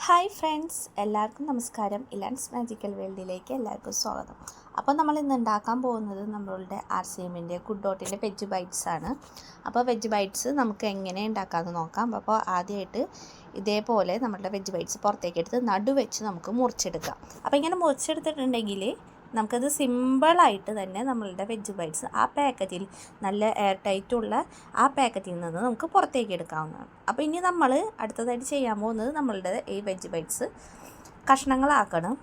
Hi friends, എല്ലാവർക്കും നമസ്കാരം. ഇലാൻസ് magical വേൾഡിലേക്ക് എല്ലാവർക്കും സ്വാഗതം. അപ്പോൾ നമ്മൾ ഇന്ന് ഉണ്ടാക്കാൻ പോകുന്നത് നമ്മളുടെ RCMൻ്റെ ഗുഡ് ഡോട്ടിൻ്റെ വെജ് ബൈറ്റ്സ് ആണ്. അപ്പോൾ വെജ് ബൈറ്റ്സ് നമുക്ക് എങ്ങനെ ഉണ്ടാക്കാമെന്ന് നോക്കാം. അപ്പോൾ ആദ്യമായിട്ട് ഇതേപോലെ നമ്മളുടെ വെജ് ബൈറ്റ്സ് പുറത്തേക്ക് എടുത്ത് നടുവെച്ച് നമുക്ക് മുറിച്ചെടുക്കാം. അപ്പോൾ ഇങ്ങനെ മുറിച്ചെടുത്തിട്ടുണ്ടെങ്കിൽ നമുക്കത് സിമ്പിളായിട്ട് തന്നെ നമ്മളുടെ വെജ് ബൈറ്റ്സ് ആ പാക്കറ്റിൽ നല്ല എയർ ടൈറ്റുള്ള ആ പാക്കറ്റിൽ നിന്ന് നമുക്ക് പുറത്തേക്ക് എടുക്കാവുന്നതാണ്. അപ്പോൾ ഇനി നമ്മൾ അടുത്തതായിട്ട് ചെയ്യാൻ പോകുന്നത് നമ്മളുടെ ഈ വെജ് ബൈറ്റ്സ് കഷ്ണങ്ങളാക്കണം.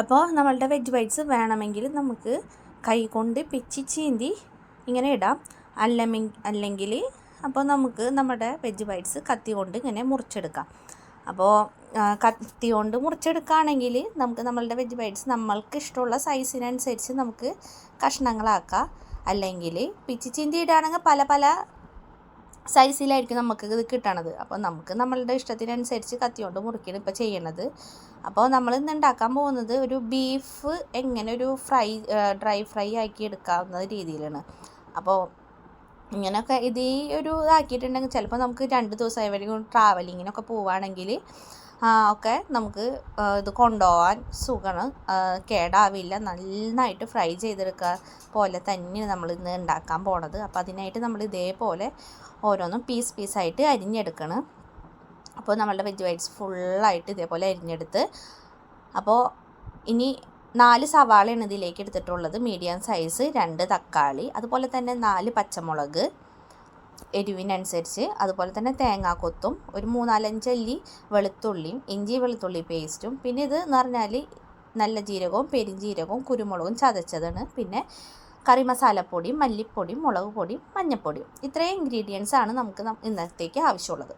അപ്പോൾ നമ്മളുടെ വെജ് ബൈറ്റ്സ് വേണമെങ്കിൽ നമുക്ക് കൈ കൊണ്ട് പിച്ചി ചീന്തി ഇങ്ങനെ ഇടാം. അല്ലെങ്കിൽ അപ്പോൾ നമുക്ക് നമ്മുടെ വെജ് ബൈറ്റ്സ് കത്തി കൊണ്ട് ഇങ്ങനെ മുറിച്ചെടുക്കാം. അപ്പോൾ കത്തി കൊണ്ട് മുറിച്ചെടുക്കുകയാണെങ്കിൽ നമുക്ക് നമ്മളുടെ വെജ് ബൈറ്റ്സ് നമ്മൾക്ക് ഇഷ്ടമുള്ള സൈസിനനുസരിച്ച് നമുക്ക് കഷ്ണങ്ങളാക്കാം. അല്ലെങ്കിൽ പിച്ചി ചീന്തി ഇടുകയാണെങ്കിൽ പല പല സൈസിലായിരിക്കും നമുക്ക് ഇത് കിട്ടണത്. അപ്പോൾ നമുക്ക് നമ്മളുടെ ഇഷ്ടത്തിനനുസരിച്ച് കത്തി കൊണ്ട് മുറിക്കണം ഇപ്പോൾ ചെയ്യണത്. അപ്പോൾ നമ്മൾ ഇന്ന് ഉണ്ടാക്കാൻ പോകുന്നത് ഒരു ബീഫ് എങ്ങനെ ഒരു ഡ്രൈ ഫ്രൈ ആക്കി എടുക്കാവുന്ന രീതിയിലാണ്. അപ്പോൾ ഇങ്ങനെയൊക്കെ ഇത് ഈ ഒരു ഇതാക്കിയിട്ടുണ്ടെങ്കിൽ ചിലപ്പോൾ നമുക്ക് 2 ദിവസം വരെയും ട്രാവലിങ്ങിനൊക്കെ പോവുകയാണെങ്കിൽ ഒക്കെ നമുക്ക് ഇത് കൊണ്ടുപോകാൻ സുഖമാണ്, കേടാവില്ല. നന്നായിട്ട് ഫ്രൈ ചെയ്തെടുക്കുക പോലെ തന്നെയാണ് നമ്മൾ ഇന്ന് ഉണ്ടാക്കാൻ പോണത്. അപ്പോൾ അതിനായിട്ട് നമ്മൾ ഇതേപോലെ ഓരോന്നും പീസായിട്ട് അരിഞ്ഞെടുക്കണം. അപ്പോൾ നമ്മളുടെ വെജ് ബൈറ്റ്സ് ഫുള്ളായിട്ട് ഇതേപോലെ അരിഞ്ഞെടുത്ത്, അപ്പോൾ ഇനി 4 സവാളയാണ് ഇതിലേക്ക് എടുത്തിട്ടുള്ളത്, മീഡിയം സൈസ്, 2 തക്കാളി, അതുപോലെ തന്നെ 4 പച്ചമുളക് എരിവിനനുസരിച്ച്, അതുപോലെ തന്നെ തേങ്ങാക്കൊത്തും, ഒരു 3-4 അല്ലി വെളുത്തുള്ളിയും, ഇഞ്ചി വെളുത്തുള്ളി പേസ്റ്റും, പിന്നെ ഇത് എന്ന് പറഞ്ഞാൽ നല്ല ജീരകവും പെരിഞ്ജീരകവും കുരുമുളകും ചതച്ചതാണ്, പിന്നെ കറി മസാലപ്പൊടിയും മല്ലിപ്പൊടിയും മുളക് പൊടിയും മഞ്ഞൾപ്പൊടിയും. ഇത്രയും ഇൻഗ്രീഡിയൻസ് ആണ് നമുക്ക് ഇന്നത്തേക്ക് ആവശ്യമുള്ളത്.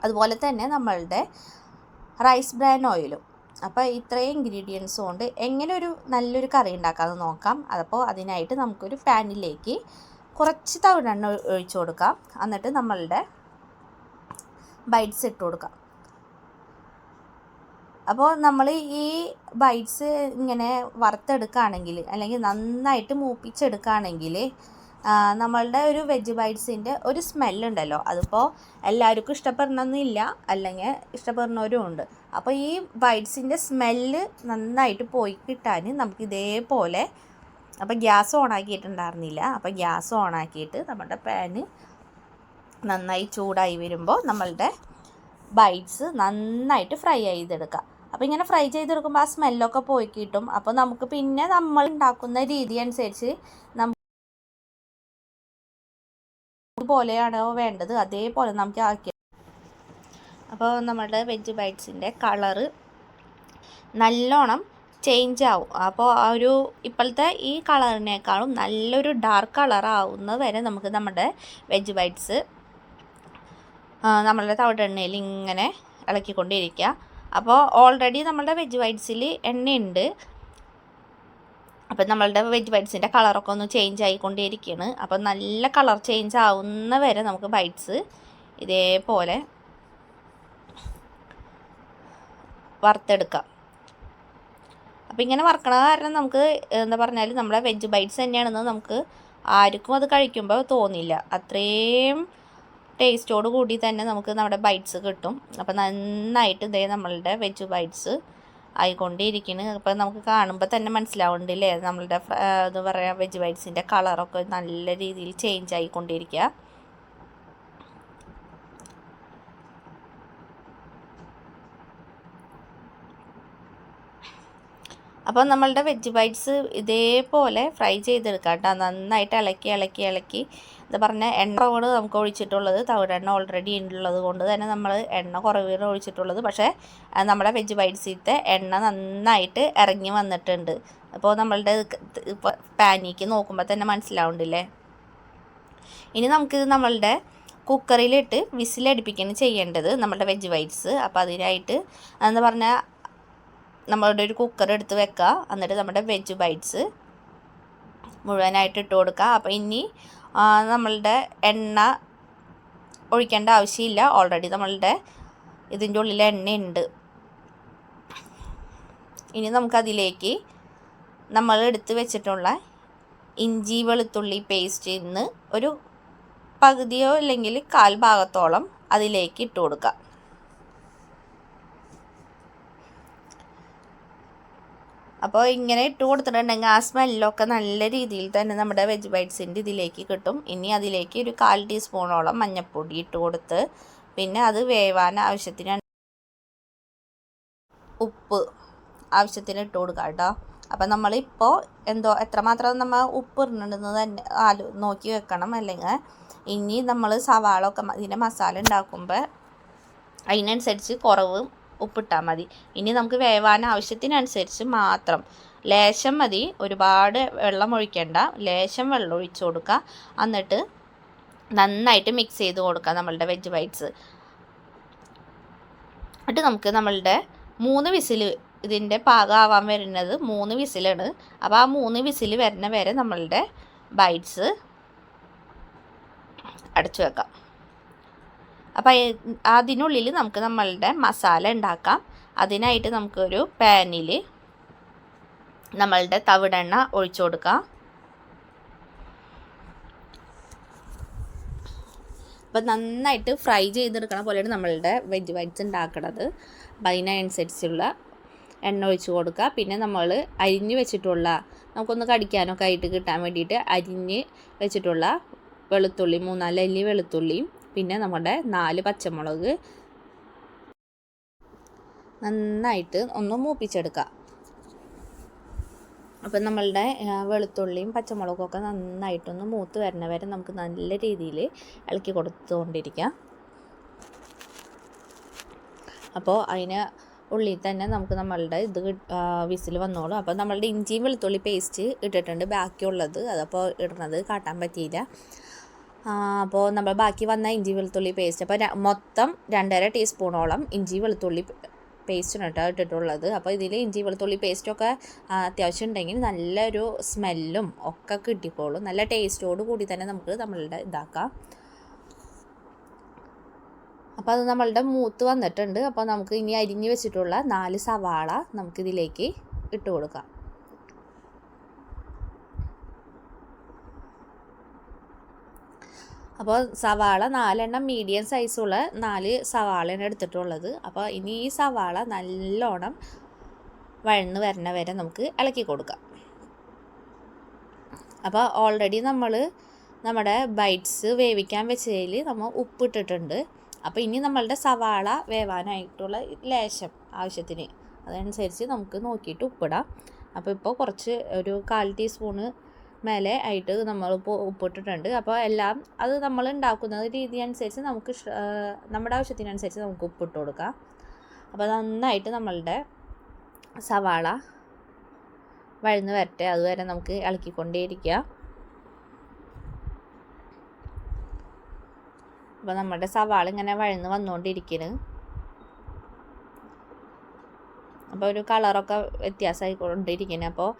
അതുപോലെ തന്നെ നമ്മളുടെ റൈസ് ബ്രാൻ ഓയിലും. അപ്പോൾ ഇത്രയും ഇൻഗ്രീഡിയൻസ് കൊണ്ട് എങ്ങനെ ഒരു നല്ലൊരു കറി ഉണ്ടാക്കാമെന്ന് നോക്കാം. അപ്പോൾ അതിനായിട്ട് നമുക്കൊരു പാനിലേക്ക് കുറച്ച് തവിടെണ്ണ ഒഴിച്ചു കൊടുക്കാം. എന്നിട്ട് നമ്മളുടെ ബൈറ്റ്സ് ഇട്ട് കൊടുക്കാം. അപ്പോൾ നമ്മൾ ഈ ബൈറ്റ്സ് ഇങ്ങനെ വറുത്തെടുക്കുകയാണെങ്കിൽ അല്ലെങ്കിൽ നന്നായിട്ട് മൂപ്പിച്ചെടുക്കുകയാണെങ്കിൽ നമ്മളുടെ ഒരു വെജ് ബൈറ്റ്സിൻ്റെ ഒരു സ്മെല്ലുണ്ടല്ലോ, അതിപ്പോൾ എല്ലാവർക്കും ഇഷ്ടപ്പെടണമെന്നില്ല, അല്ലെങ്കിൽ ഇഷ്ടപ്പെടുന്നവരും ഉണ്ട്. അപ്പോൾ ഈ ബൈറ്റ്സിൻ്റെ സ്മെല്ല് നന്നായിട്ട് പോയി കിട്ടാൻ നമുക്ക് ഇതേപോലെ, അപ്പോൾ ഗ്യാസ് ഓണാക്കിയിട്ടുണ്ടായിരുന്നില്ല, അപ്പോൾ ഗ്യാസ് ഓണാക്കിയിട്ട് നമ്മുടെ പാന് നന്നായി ചൂടായി വരുമ്പോൾ നമ്മളുടെ ബൈറ്റ്സ് നന്നായിട്ട് ഫ്രൈ ചെയ്തെടുക്കുക. അപ്പോൾ ഇങ്ങനെ ഫ്രൈ ചെയ്തെടുക്കുമ്പോൾ ആ സ്മെല്ലൊക്കെ പോയി കിട്ടും. അപ്പോൾ നമുക്ക് പിന്നെ നമ്മൾ ഉണ്ടാക്കുന്ന രീതി അനുസരിച്ച് പോലെയാണോ വേണ്ടത് അതേപോലെ നമുക്ക് ആക്കി. അപ്പോൾ നമ്മളുടെ വെജ് ബൈറ്റ്സിൻ്റെ കളറ് നല്ലോണം ചേഞ്ച് ആവും. അപ്പോൾ ആ ഒരു ഇപ്പോഴത്തെ ഈ കളറിനേക്കാളും നല്ലൊരു ഡാർക്ക് കളറാവുന്നത് വരെ നമുക്ക് നമ്മുടെ വെജ് ബൈറ്റ്സ് നമ്മളുടെ തവിടെണ്ണയിൽ ഇങ്ങനെ ഇളക്കിക്കൊണ്ടിരിക്കുക. അപ്പോൾ ഓൾറെഡി നമ്മളുടെ വെജ് ബൈറ്റ്സിൽ എണ്ണയുണ്ട്. അപ്പം നമ്മളുടെ വെജ് ബൈറ്റ്സിൻ്റെ കളറൊക്കെ ഒന്ന് ചേഞ്ച് ആയിക്കൊണ്ടേയിരിക്കുകയാണ്. അപ്പം നല്ല കളർ ചേഞ്ച് ആവുന്ന വരെ നമുക്ക് ബൈറ്റ്സ് ഇതേപോലെ വറുത്തെടുക്കാം. അപ്പോൾ ഇങ്ങനെ വറുക്കണ കാരണം നമുക്ക് എന്താ പറഞ്ഞാൽ നമ്മുടെ വെജ് ബൈറ്റ്സ് തന്നെയാണെന്ന് നമുക്ക് ആർക്കും അത് കഴിക്കുമ്പോൾ തോന്നില്ല. അത്രയും ടേസ്റ്റോട് കൂടി തന്നെ നമുക്ക് നമ്മുടെ ബൈറ്റ്സ് കിട്ടും. അപ്പോൾ നന്നായിട്ട് ഇതേ നമ്മളുടെ വെജ് ബൈറ്റ്സ് ആയിക്കൊണ്ടിരിക്കുന്നു. അപ്പോൾ നമുക്ക് കാണുമ്പോൾ തന്നെ മനസ്സിലാവുന്നുണ്ടല്ലേ നമ്മളുടെ എന്താ പറയുക വെജ് ബൈറ്റ്സിൻ്റെ കളറൊക്കെ നല്ല രീതിയിൽ ചേഞ്ച് ആയിക്കൊണ്ടിരിക്കുക. അപ്പോൾ നമ്മളുടെ വെജ് ബൈറ്റ്സ് ഇതേപോലെ ഫ്രൈ ചെയ്തെടുക്കാം കേട്ടോ. നന്നായിട്ട് ഇളക്കി എന്താ പറഞ്ഞാൽ എണ്ണ കുറവാണ് നമുക്ക് ഒഴിച്ചിട്ടുള്ളത്. തവിടെണ്ണ ഓൾറെഡി ഉള്ളത് കൊണ്ട് തന്നെ നമ്മൾ എണ്ണ കുറവാണ് ഒഴിച്ചിട്ടുള്ളത്. പക്ഷേ നമ്മുടെ വെജ് ബൈറ്റ്സിലത്തെ എണ്ണ നന്നായിട്ട് ഇറങ്ങി വന്നിട്ടുണ്ട്. അപ്പോൾ നമ്മളുടെ പാനിക്ക് നോക്കുമ്പോൾ തന്നെ മനസ്സിലാവുന്നില്ലേ. ഇനി നമുക്കിത് നമ്മളുടെ കുക്കറിലിട്ട് വിസിലടിപ്പിക്കുകയാണ് ചെയ്യേണ്ടത് നമ്മളുടെ വെജ് ബൈറ്റ്സ്. അപ്പോൾ അതിനായിട്ട് എന്താ പറഞ്ഞാൽ നമ്മളുടെ ഒരു കുക്കർ എടുത്ത് വെക്കുക. എന്നിട്ട് നമ്മുടെ വെജ് ബൈറ്റ്സ് മുഴുവനായിട്ട് ഇട്ട് കൊടുക്കുക. അപ്പോൾ ഇനി നമ്മളുടെ എണ്ണ ഒഴിക്കേണ്ട ആവശ്യമില്ല. ഓൾറെഡി നമ്മളുടെ ഇതിൻ്റെ ഉള്ളിൽ എണ്ണയുണ്ട്. ഇനി നമുക്കതിലേക്ക് നമ്മൾ എടുത്ത് വെച്ചിട്ടുള്ള ഇഞ്ചി വെളുത്തുള്ളി പേസ്റ്റിൽ നിന്ന് ഒരു പകുതിയോ അല്ലെങ്കിൽ 1/4 ഭാഗത്തോളം അതിലേക്ക് ഇട്ട് കൊടുക്കുക. അപ്പോൾ ഇങ്ങനെ ഇട്ട് കൊടുത്തിട്ടുണ്ടെങ്കിൽ ആ സ്മെല്ലൊക്കെ നല്ല രീതിയിൽ തന്നെ നമ്മുടെ വെജ് ബൈറ്റ്സിൻ്റെ ഇതിലേക്ക് കിട്ടും. ഇനി അതിലേക്ക് ഒരു 1/4 ടീസ്പൂണോളം മഞ്ഞൾപ്പൊടി ഇട്ട് കൊടുത്ത് പിന്നെ അത് വേവാൻ ആവശ്യത്തിന് ഉപ്പ് ആവശ്യത്തിന് ഇട്ട് കൊടുക്കാം കേട്ടോ. അപ്പം നമ്മളിപ്പോൾ എത്രമാത്രം നമ്മൾ ഉപ്പ് ഇടുന്നുണ്ടെന്ന് തന്നെ നോക്കി വെക്കണം. അല്ലെങ്കിൽ ഇനി നമ്മൾ സവാള ഒക്കെ ഇതിൻ്റെ മസാല ഉണ്ടാക്കുമ്പോൾ അതിനനുസരിച്ച് കുറവ് ഉപ്പിട്ടാൽ മതി. ഇനി നമുക്ക് വേവാൻ ആവശ്യത്തിനനുസരിച്ച് മാത്രം ലേശം മതി, ഒരുപാട് വെള്ളം ഒഴിക്കേണ്ട, ലേശം വെള്ളം ഒഴിച്ച് കൊടുക്കുക. എന്നിട്ട് നന്നായിട്ട് മിക്സ് ചെയ്ത് കൊടുക്കുക നമ്മളുടെ വെജ് ബൈറ്റ്സ്. എന്നിട്ട് നമുക്ക് നമ്മളുടെ 3 വിസിൽ, ഇതിൻ്റെ പാകമാവാൻ വരുന്നത് 3 വിസിലാണ്. അപ്പോൾ ആ 3 വിസിൽ വരുന്ന വരെ നമ്മളുടെ ബൈറ്റ്സ് അടച്ചു വെക്കാം. അപ്പോൾ അതിനുള്ളിൽ നമുക്ക് നമ്മളുടെ മസാല ഉണ്ടാക്കാം. അതിനായിട്ട് നമുക്കൊരു പാനിൽ നമ്മളുടെ തവിടെണ്ണ ഒഴിച്ചു കൊടുക്കാം. അപ്പോൾ നന്നായിട്ട് ഫ്രൈ ചെയ്തെടുക്കണ പോലെയാണ് നമ്മളുടെ വെജ് ബൈറ്റ്സ് ഉണ്ടാക്കുന്നത്. അപ്പം അതിനനുസരിച്ചുള്ള എണ്ണ ഒഴിച്ച് കൊടുക്കുക. പിന്നെ നമ്മൾ അരിഞ്ഞ് വെച്ചിട്ടുള്ള, നമുക്കൊന്ന് കടിക്കാനൊക്കെ ആയിട്ട് കിട്ടാൻ വേണ്ടിയിട്ട് അരിഞ്ഞ് വെച്ചിട്ടുള്ള വെളുത്തുള്ളി, 3-4 അല്ലി വെളുത്തുള്ളിയും പിന്നെ നമ്മുടെ 4 പച്ചമുളക് നന്നായിട്ട് ഒന്ന് മൂപ്പിച്ചെടുക്കുക. അപ്പം നമ്മളുടെ വെളുത്തുള്ളിയും പച്ചമുളകൊക്കെ നന്നായിട്ടൊന്ന് മൂത്ത് വരുന്ന വരെ നമുക്ക് നല്ല രീതിയിൽ ഇളക്കി കൊടുത്തുകൊണ്ടിരിക്കാം. അപ്പോൾ അതിന് ഉള്ളിൽ തന്നെ നമുക്ക് നമ്മളുടെ വിസിൽ വന്നോളും. അപ്പോൾ നമ്മളുടെ ഇഞ്ചിയും വെളുത്തുള്ളി പേസ്റ്റ് ഇട്ടിട്ടുണ്ട്, ബാക്കിയുള്ളത് അതപ്പോൾ ഇടുന്നത് കാട്ടാൻ പറ്റിയില്ല. അപ്പോൾ നമ്മൾ ബാക്കി വന്ന ഇഞ്ചി വെളുത്തുള്ളി പേസ്റ്റ്, അപ്പോൾ മൊത്തം 2.5 ടീസ്പൂണോളം ഇഞ്ചി വെളുത്തുള്ളി പേസ്റ്റാണ് കേട്ടോ ഇട്ടിട്ടുള്ളത്. അപ്പോൾ ഇതിൽ ഇഞ്ചി വെളുത്തുള്ളി പേസ്റ്റൊക്കെ അത്യാവശ്യം ഉണ്ടെങ്കിൽ നല്ലൊരു സ്മെല്ലും ഒക്കെ കിട്ടിക്കോളും. നല്ല ടേസ്റ്റോട് കൂടി തന്നെ നമുക്ക് നമ്മളുടെ ഇതാക്കാം. അപ്പോൾ അത് നമ്മളുടെ മൂത്ത് വന്നിട്ടുണ്ട്. അപ്പോൾ നമുക്ക് ഇനി അരിഞ്ഞ് വെച്ചിട്ടുള്ള 4 സവാള നമുക്കിതിലേക്ക് ഇട്ട് കൊടുക്കാം. അപ്പോൾ സവാള 4 എണ്ണം മീഡിയം സൈസുള്ള 4 സവാളയാണ് എടുത്തിട്ടുള്ളത്. അപ്പോൾ ഇനി ഈ സവാള നല്ലോണം വഴന്ന് വരണ വരെ നമുക്ക് ഇളക്കി കൊടുക്കാം. അപ്പോൾ ഓൾറെഡി നമ്മൾ നമ്മുടെ ബൈറ്റ്സ് വേവിക്കാൻ വെച്ചതിൽ നമ്മൾ ഉപ്പിട്ടിട്ടുണ്ട്. അപ്പോൾ ഇനി നമ്മളുടെ സവാള വേവാനായിട്ടുള്ള ലേശം ആവശ്യത്തിന് അതനുസരിച്ച് നമുക്ക് നോക്കിയിട്ട് ഉപ്പിടാം. അപ്പോൾ ഇപ്പോൾ കുറച്ച് ഒരു 1/4 ടീസ്പൂണ് മേലെ ആയിട്ട് നമ്മളിപ്പോൾ ഉപ്പിട്ടിട്ടുണ്ട്. അപ്പോൾ എല്ലാം അത് നമ്മൾ ഉണ്ടാക്കുന്ന രീതി അനുസരിച്ച് നമുക്ക് നമ്മുടെ ആവശ്യത്തിനനുസരിച്ച് നമുക്ക് ഉപ്പിട്ട് കൊടുക്കാം. അപ്പോൾ നന്നായിട്ട് നമ്മളുടെ സവാള വഴന്ന് വരട്ടെ, അതുവരെ നമുക്ക് ഇളക്കിക്കൊണ്ടേയിരിക്കുക. അപ്പോൾ നമ്മുടെ സവാള ഇങ്ങനെ വഴന്ന് വന്നുകൊണ്ടിരിക്കുന്നു. അപ്പോൾ ഒരു കളറൊക്കെ വ്യത്യാസമായിക്കൊണ്ടിരിക്കുന്നു. അപ്പോൾ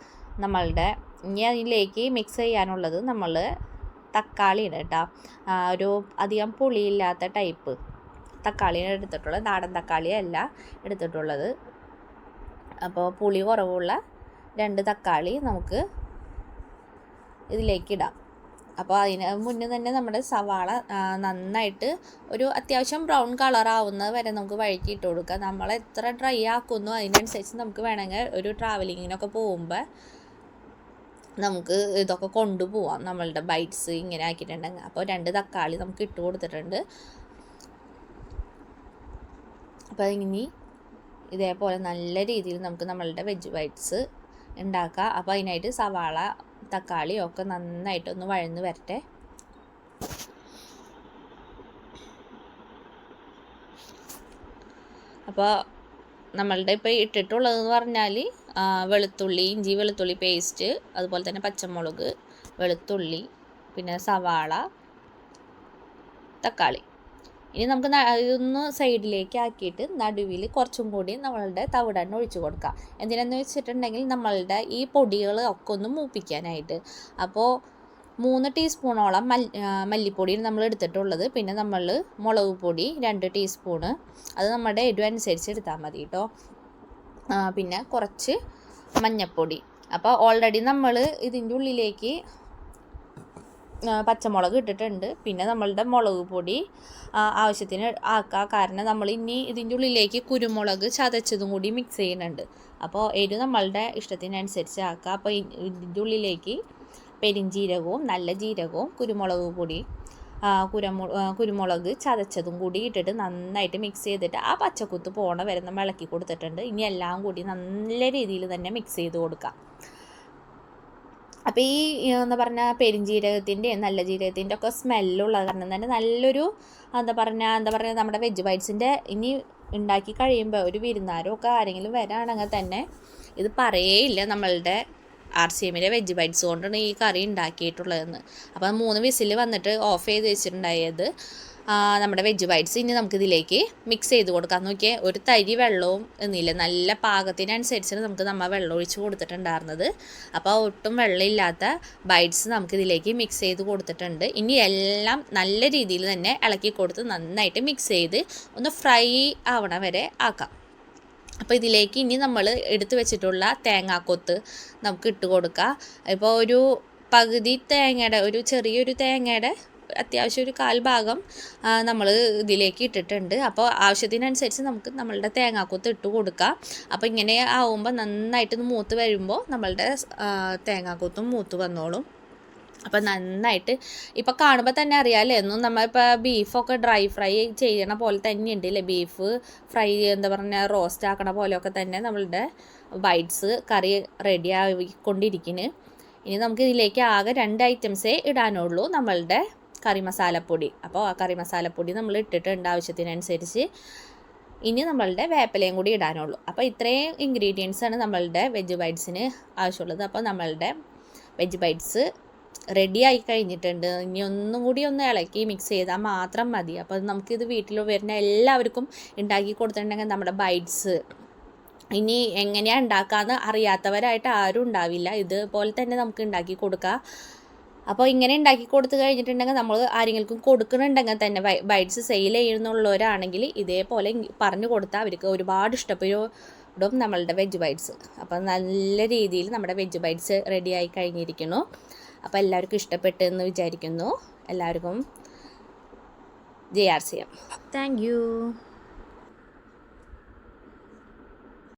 നമ്മളുടെ ഇനി അതിലേക്ക് മിക്സ് ചെയ്യാനുള്ളത് നമ്മൾ തക്കാളിയാണ് കേട്ടോ. ഒരു അധികം പുളിയില്ലാത്ത ടൈപ്പ് തക്കാളിയാണ് എടുത്തിട്ടുള്ളത്, നാടൻ തക്കാളിയല്ല എടുത്തിട്ടുള്ളത്. അപ്പോൾ പുളി കുറവുള്ള 2 തക്കാളി നമുക്ക് ഇതിലേക്ക് ഇടാം. അപ്പോൾ അതിന് മുന്നേ തന്നെ നമ്മുടെ സവാള നന്നായിട്ട് ഒരു അത്യാവശ്യം ബ്രൗൺ കളറാവുന്നത് വരെ നമുക്ക് വഴറ്റിയിട്ട് കൊടുക്കാം. നമ്മൾ എത്ര ഡ്രൈ ആക്കുന്നു അതിനനുസരിച്ച് നമുക്ക് വേണമെങ്കിൽ ഒരു ട്രാവലിങ്ങിനൊക്കെ പോകുമ്പോൾ നമുക്ക് ഇതൊക്കെ കൊണ്ടുപോവാം, നമ്മളുടെ ബൈറ്റ്സ് ഇങ്ങനെ ആക്കിയിട്ടുണ്ടെങ്കിൽ. അപ്പോൾ 2 തക്കാളി നമുക്ക് ഇട്ട് കൊടുത്തിട്ടുണ്ട്. അപ്പോൾ ഇനി ഇതേപോലെ നല്ല രീതിയിൽ നമുക്ക് നമ്മളുടെ വെജ് ബൈറ്റ്സ് ഉണ്ടാക്കാം. അപ്പോൾ അതിനായിട്ട് സവാള തക്കാളി ഒക്കെ നന്നായിട്ടൊന്ന് വഴന്ന് വരട്ടെ. അപ്പോൾ നമ്മളുടെ ഇപ്പോൾ ഇട്ടിട്ടുള്ളതെന്ന് പറഞ്ഞാൽ വെളുത്തുള്ളി, ഇഞ്ചി വെളുത്തുള്ളി പേസ്റ്റ്, അതുപോലെ തന്നെ പച്ചമുളക്, വെളുത്തുള്ളി, പിന്നെ സവാള, തക്കാളി. ഇനി നമുക്ക് ഇതൊന്ന് സൈഡിലേക്ക് ആക്കിയിട്ട് നടുവിൽ കുറച്ചും കൂടി നമ്മളുടെ തവിടെണ്ണ ഒഴിച്ച് കൊടുക്കാം. എന്തിനാന്ന് വെച്ചിട്ടുണ്ടെങ്കിൽ നമ്മളുടെ ഈ പൊടികൾ ഒക്കെ ഒന്ന് മൂപ്പിക്കാനായിട്ട്. അപ്പോൾ 3 ടീസ്പൂണോളം മല്ലിപ്പൊടിയാണ് നമ്മൾ എടുത്തിട്ടുള്ളത്. പിന്നെ നമ്മൾ മുളക് പൊടി 2 ടീസ്പൂണ്, അത് നമ്മുടെ എരിവ് അനുസരിച്ച് എടുത്താൽ മതി കേട്ടോ. പിന്നെ കുറച്ച് മഞ്ഞൾപ്പൊടി. അപ്പോൾ ഓൾറെഡി നമ്മൾ ഇതിൻ്റെ ഉള്ളിലേക്ക് പച്ചമുളക് ഇട്ടിട്ടുണ്ട്. പിന്നെ നമ്മളുടെ മുളക് പൊടി ആവശ്യത്തിന് ആക്കുക. കാരണം നമ്മൾ ഇനി ഇതിൻ്റെ ഉള്ളിലേക്ക് കുരുമുളക് ചതച്ചതും കൂടി മിക്സ് ചെയ്യുന്നുണ്ട്. അപ്പോൾ എരിവ് നമ്മളുടെ ഇഷ്ടത്തിനനുസരിച്ച് ആക്കുക. അപ്പോൾ ഇതിൻ്റെ ഉള്ളിലേക്ക് പെരിഞ്ജീരകവും നല്ല ജീരകവും കുരുമുളക് പൊടി കുരുമുളക് ചതച്ചതും കൂടി ഇട്ടിട്ട് നന്നായിട്ട് മിക്സ് ചെയ്തിട്ട് ആ പച്ചക്കുത്ത് പോണ വരെ നമ്മൾ ഇളക്കി കൊടുത്തിട്ടുണ്ട്. ഇനി എല്ലാം കൂടി നല്ല രീതിയിൽ തന്നെ മിക്സ് ചെയ്ത് കൊടുക്കാം. അപ്പോൾ ഈ എന്താ പറഞ്ഞാൽ പെരിഞ്ജീരകത്തിൻ്റെ നല്ല ജീരകത്തിൻ്റെ ഒക്കെ സ്മെല്ലുള്ള കാരണം തന്നെ നല്ലൊരു എന്താ പറയുക നമ്മുടെ വെജ് ബൈറ്റ്സിൻ്റെ ഇനി ഉണ്ടാക്കി കഴിയുമ്പോൾ ഒരു വിരുന്നാരോ ഒക്കെ ആരെങ്കിലും വരാണെങ്കിൽ തന്നെ ഇത് പറയേയില്ല നമ്മളുടെ RCMലെ വെജ് ബൈറ്റ്സ് കൊണ്ടാണ് ഈ കറി ഉണ്ടാക്കിയിട്ടുള്ളതെന്ന്. അപ്പോൾ 3 വിസിൽ വന്നിട്ട് ഓഫ് ചെയ്ത് വെച്ചിട്ടുണ്ടായത് നമ്മുടെ വെജ് ബൈറ്റ്സ്. ഇനി നമുക്കിതിലേക്ക് മിക്സ് ചെയ്ത് കൊടുക്കാം. നോക്കിയാൽ ഒരു തരി വെള്ളവും എന്നില്ല, നല്ല പാകത്തിനനുസരിച്ചാണ് നമ്മൾ വെള്ളം ഒഴിച്ച് കൊടുത്തിട്ടുണ്ടായിരുന്നത്. അപ്പോൾ ഒട്ടും വെള്ളമില്ലാത്ത ബൈറ്റ്സ് നമുക്കിതിലേക്ക് മിക്സ് ചെയ്ത് കൊടുത്തിട്ടുണ്ട്. ഇനി എല്ലാം നല്ല രീതിയിൽ തന്നെ ഇളക്കി കൊടുത്ത് നന്നായിട്ട് മിക്സ് ചെയ്ത് ഒന്ന് ഫ്രൈ ആവണ വരെ ആക്കാം. അപ്പോൾ ഇതിലേക്ക് ഇനി നമ്മൾ എടുത്തു വെച്ചിട്ടുള്ള തേങ്ങാക്കൊത്ത് നമുക്ക് ഇട്ട് കൊടുക്കുക. ഇപ്പോൾ ഒരു പകുതി തേങ്ങയുടെ ഒരു ചെറിയൊരു തേങ്ങയുടെ അത്യാവശ്യം ഒരു 1/4 ഭാഗം നമ്മൾ ഇതിലേക്ക് ഇട്ടിട്ടുണ്ട്. അപ്പോൾ ആവശ്യത്തിനനുസരിച്ച് നമുക്ക് നമ്മളുടെ തേങ്ങാക്കൊത്ത് ഇട്ട് കൊടുക്കാം. അപ്പോൾ ഇങ്ങനെ ആവുമ്പോൾ നന്നായിട്ട് മൂത്ത് വരുമ്പോൾ നമ്മളുടെ തേങ്ങാക്കൊത്തും മൂത്ത് വന്നോളും. അപ്പോൾ നന്നായിട്ട് ഇപ്പോൾ കാണുമ്പോൾ തന്നെ അറിയാമല്ലേ, എന്നും നമ്മളിപ്പോൾ ബീഫൊക്കെ ഡ്രൈ ഫ്രൈ ചെയ്യണ പോലെ തന്നെ ഉണ്ടല്ലേ, ബീഫ് ഫ്രൈ എന്താ പറയുക റോസ്റ്റ് ആക്കണ പോലെയൊക്കെ തന്നെ നമ്മളുടെ ബൈറ്റ്സ് കറി റെഡി ആയിക്കൊണ്ടിരിക്കുന്നു. ഇനി നമുക്ക് ഇതിലേക്ക് ആകെ 2 ഐറ്റംസേ ഇടാനുള്ളൂ, നമ്മളുടെ കറി മസാലപ്പൊടി. അപ്പോൾ ആ കറി മസാലപ്പൊടി നമ്മൾ ഇട്ടിട്ടുണ്ട് ആവശ്യത്തിനനുസരിച്ച്. ഇനി നമ്മളുടെ വേപ്പിലയും കൂടി ഇടാനുള്ളൂ. അപ്പോൾ ഇത്രയും ഇൻഗ്രീഡിയൻസാണ് നമ്മളുടെ വെജ് ബൈറ്റ്സിന് ആവശ്യമുള്ളത്. അപ്പോൾ നമ്മളുടെ വെജ് ബൈറ്റ്സ് റെഡി ആയി കഴിഞ്ഞിട്ടുണ്ട്. ഇനി ഒന്നും കൂടി ഒന്ന് ഇളക്കി മിക്സ് ചെയ്താൽ മാത്രം മതി. അപ്പോൾ നമുക്കിത് വീട്ടിൽ വരുന്ന എല്ലാവർക്കും ഉണ്ടാക്കി കൊടുത്തിട്ടുണ്ടെങ്കിൽ നമ്മുടെ ബൈറ്റ്സ് ഇനി എങ്ങനെയാണ് ഉണ്ടാക്കാമെന്ന് അറിയാത്തവരായിട്ട് ആരും ഉണ്ടാവില്ല. ഇതുപോലെ തന്നെ നമുക്ക് ഉണ്ടാക്കി കൊടുക്കാം. അപ്പോൾ ഇങ്ങനെ ഉണ്ടാക്കി കൊടുത്തു കഴിഞ്ഞിട്ടുണ്ടെങ്കിൽ നമ്മൾ ആരെങ്കിലും കൊടുക്കുന്നുണ്ടെങ്കിൽ തന്നെ ബൈറ്റ്സ് സെയിൽ ചെയ്യുന്നുള്ളവരാണെങ്കിൽ ഇതേപോലെ പറഞ്ഞു കൊടുത്താൽ അവർക്ക് ഒരുപാട് ഇഷ്ടപ്പെടും നമ്മളുടെ വെജ് ബൈറ്റ്സ്. അപ്പോൾ നല്ല രീതിയിൽ നമ്മുടെ വെജ് ബൈറ്റ്സ് റെഡി ആയി കഴിഞ്ഞിരിക്കുന്നു. അപ്പോൾ എല്ലാവർക്കും ഇഷ്ടപ്പെട്ടെന്ന് വിചാരിക്കുന്നു. എല്ലാവർക്കും JRCM. Thank you.